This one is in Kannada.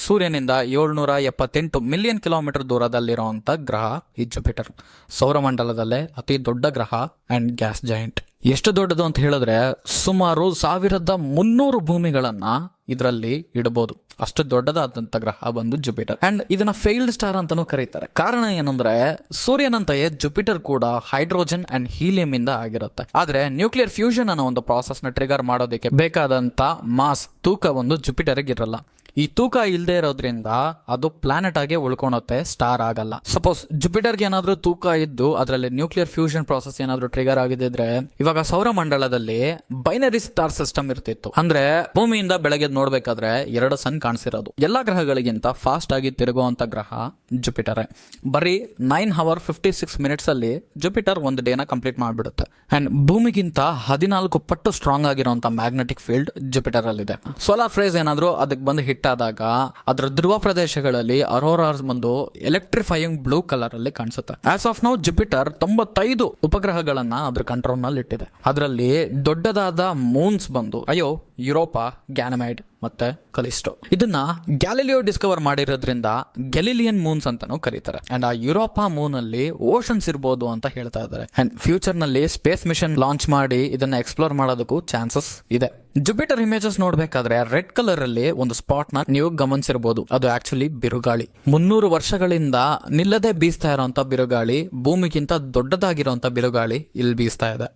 ಸೂರ್ಯನಿಂದ 778 ಮಿಲಿಯನ್ ಕಿಲೋಮೀಟರ್ ದೂರದಲ್ಲಿರುವಂತ ಗ್ರಹ ಈ ಜುಪಿಟರ್. ಸೌರಮಂಡಲದಲ್ಲೇ ಅತಿ ದೊಡ್ಡ ಗ್ರಹ ಅಂಡ್ ಗ್ಯಾಸ್ ಜಾಯಿಂಟ್. ಎಷ್ಟು ದೊಡ್ಡದು ಅಂತ ಹೇಳಿದ್ರೆ ಸುಮಾರು 1300 ಭೂಮಿಗಳನ್ನ ಇದರಲ್ಲಿ ಇಡಬಹುದು. ಅಷ್ಟು ದೊಡ್ಡದಾದಂತ ಗ್ರಹ ಬಂದು ಜುಪಿಟರ್. ಅಂಡ್ ಇದನ್ನ ಫೇಲ್ಡ್ ಸ್ಟಾರ್ ಅಂತಾನೂ ಕರೀತಾರೆ. ಕಾರಣ ಏನಂದ್ರೆ ಸೂರ್ಯನಂತೆಯೇ ಜುಪಿಟರ್ ಕೂಡ ಹೈಡ್ರೋಜನ್ ಅಂಡ್ ಹೀಲಿಯಂ ಇಂದ ಆಗಿರುತ್ತೆ. ಆದ್ರೆ ನ್ಯೂಕ್ಲಿಯರ್ ಫ್ಯೂಷನ್ ಅನ್ನೋ ಒಂದು ಪ್ರಾಸೆಸ್ ನ ಟ್ರಿಗರ್ ಮಾಡೋದಕ್ಕೆ ಬೇಕಾದಂತ ಮಾಸ್ ತೂಕ ಒಂದು ಜುಪಿಟರ್ ಇರಲ್ಲ. ಈ ತೂಕ ಇಲ್ಲದೆ ಇರೋದ್ರಿಂದ ಅದು ಪ್ಲಾನೆಟ್ ಆಗಿ ಉಳ್ಕೊಳುತ್ತೆ, ಸ್ಟಾರ್ ಆಗಲ್ಲ. ಸಪೋಸ್ ಜುಪಿಟರ್ಗೆ ಏನಾದ್ರೂ ತೂಕ ಇದ್ದು ಅದರಲ್ಲಿ ನ್ಯೂಕ್ಲಿಯರ್ ಫ್ಯೂಷನ್ ಪ್ರಾಸೆಸ್ ಏನಾದ್ರೂ ಟ್ರಿಗರ್ ಆಗಿದ್ರೆ ಇವಾಗ ಸೌರಮಂಡಲದಲ್ಲಿ ಬೈನರಿ ಸ್ಟಾರ್ ಸಿಸ್ಟಮ್ ಇರ್ತಿತ್ತು. ಅಂದ್ರೆ ಭೂಮಿಯಿಂದ ಬೆಳಗ್ಗೆ ನೋಡ್ಬೇಕಾದ್ರೆ 2 ಸನ್ ಕಾಣಿಸಿರೋದು. ಎಲ್ಲಾ ಗ್ರಹಗಳಿಗಿಂತ ಫಾಸ್ಟ್ ಆಗಿ ತಿರುಗುವಂತ ಗ್ರಹ ಜುಪಿಟರ್. ಬರೀ 9 hours 56 minutes ಅಲ್ಲಿ ಜುಪಿಟರ್ ಒಂದು ಡೇನ ಕಂಪ್ಲೀಟ್ ಮಾಡ್ಬಿಡುತ್ತೆ. ಅಂಡ್ ಭೂಮಿಗಿಂತ 14 ಪಟ್ಟು ಸ್ಟ್ರಾಂಗ್ ಆಗಿರುವಂತ ಮ್ಯಾಗ್ನೆಟಿಕ್ ಫೀಲ್ಡ್ ಜುಪಿಟರ್ ಅಲ್ಲಿ ಇದೆ. ಸೋಲಾರ್ ಫ್ರೇಸ್ ಏನಾದ್ರೂ ಅದಕ್ಕೆ ಬಂದು ಹಿಟ್ ಆದಾಗ ಅದರ ಧ್ರುವ ಪ್ರದೇಶಗಳಲ್ಲಿ ಅರೋರಾಸ್ ಬಂದು ಎಲೆಕ್ಟ್ರಿಫೈಯಿಂಗ್ ಬ್ಲೂ ಕಲರ್ ಅಲ್ಲಿ ಕಾಣಿಸುತ್ತೆ. ಆಸ್ ಆಫ್ ನೌ ಜುಪಿಟರ್ 95 ಉಪಗ್ರಹಗಳನ್ನ ಅದ್ರ ಕಂಟ್ರೋಲ್ ನಲ್ಲಿ ಇಟ್ಟಿದೆ. ಅದರಲ್ಲಿ ದೊಡ್ಡದಾದ ಮೂನ್ಸ್ ಬಂದು ಯುರೋಪಾ, ಗ್ಯಾನಮೈಡ್ ಮತ್ತೆ ಕಲಿಸ್ಟೋ. ಇದನ್ನ ಗ್ಯಾಲಿಲಿಯೋ ಡಿಸ್ಕವರ್ ಮಾಡಿರೋದ್ರಿಂದ ಗ್ಯಾಲಿಲಿಯನ್ ಮೂನ್ಸ್ ಅಂತಾನೂ ಕರೀತಾರೆ. ಅಂಡ್ ಆ ಯುರೋಪಾ ಮೂನ್ ಅಲ್ಲಿ ಓಷನ್ಸ್ ಇರಬಹುದು ಅಂತ ಹೇಳ್ತಾ ಇದ್ದಾರೆ. ಅಂಡ್ ಫ್ಯೂಚರ್ ನಲ್ಲಿ ಸ್ಪೇಸ್ ಮಿಷನ್ ಲಾಂಚ್ ಮಾಡಿ ಇದನ್ನ ಎಕ್ಸ್ಪ್ಲೋರ್ ಮಾಡೋದಕ್ಕೂ ಚಾನ್ಸಸ್ ಇದೆ. ಜುಪಿಟರ್ ಇಮೇಜಸ್ ನೋಡ್ಬೇಕಾದ್ರೆ ರೆಡ್ ಕಲರ್ ಅಲ್ಲಿ ಒಂದು ಸ್ಪಾಟ್ ನ ನೀವು ಗಮನಿಸಿರಬಹುದು. ಅದು ಆಕ್ಚುಲಿ ಬಿರುಗಾಳಿ. 300 ವರ್ಷಗಳಿಂದ ನಿಲ್ಲದೆ ಬೀಸ್ತಾ ಇರುವಂತ ಬಿರುಗಾಳಿ, ಭೂಮಿಗಿಂತ ದೊಡ್ಡದಾಗಿರುವಂತ ಬಿರುಗಾಳಿ ಇಲ್ಲಿ ಬೀಸ್ತಾ ಇದೆ.